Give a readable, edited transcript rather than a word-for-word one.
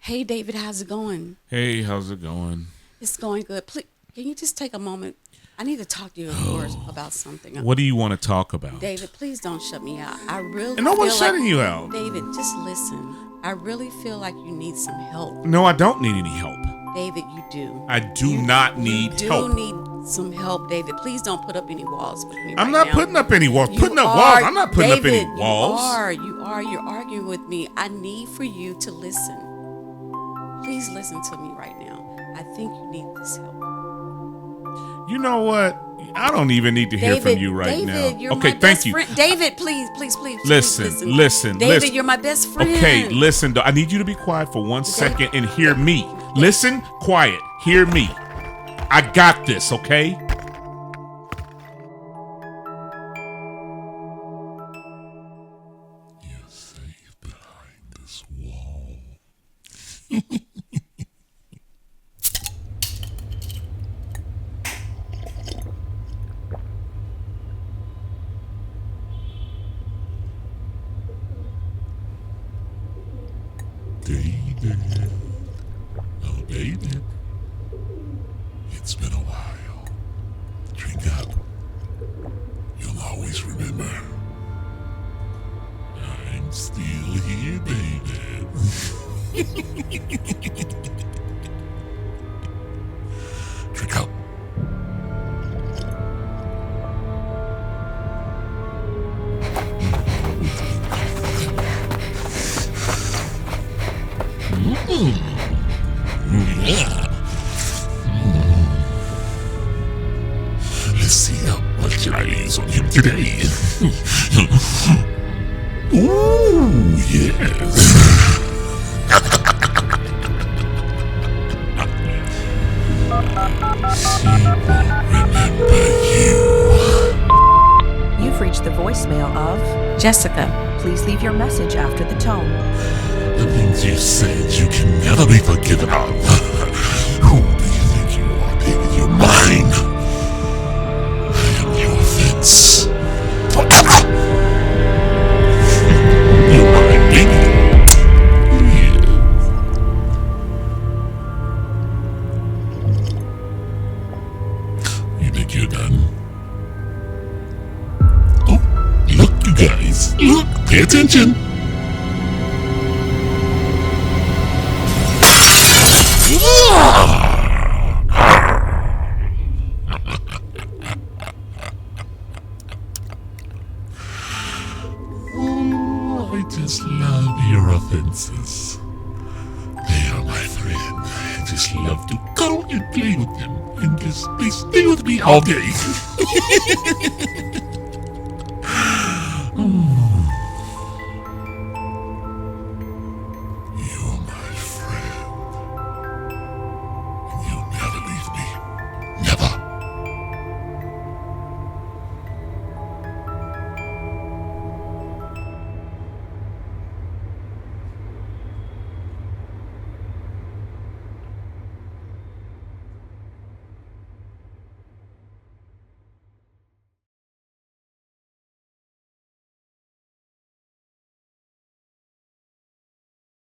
Hey, David, how's it going? Hey, how's it going? It's going good. Please, can you just take a moment? I need to talk to you, of course, about something. What do you want to talk about? David, please don't shut me out. I really And no one's feel shutting like, you out. David, just listen. I really feel like you need some help. No, I don't need any help. David, you do. I do not need help. You do need some help, David. Please don't put up any walls with me I'm right not now. putting up any walls. You Putting up are, walls. I'm not putting David, up any walls. You are. You're arguing with me. I need for you to listen. Please listen to me right now. I think you need this help. You know what? I don't even need to hear from you right now. You're okay, my thank best you. friend. David, please Listen. David, you're my best friend. Okay, listen. I need you to be quiet for 1 second and hear me. Listen, quiet. Hear me. I got this, okay? You're safe behind this wall. David. Oh, David. It's been a while. Drink up. You'll always remember. I'm still here, David. Drink up. Yeah. Let's see what Chinese on him today. Ooh, yes. She won't remember you. You've reached the voicemail of Jessica. Please leave your message after the tone. The things you said you can never be forgiven of. Who do you think you are, David? You're mine. I am your offense. Forever. You're mine, baby. Yeah. You think you're done? Oh, look, you guys. Look, pay attention. Oh, I just love your offenses. They are my friend. I just love to go and play with them and just they stay with me all day.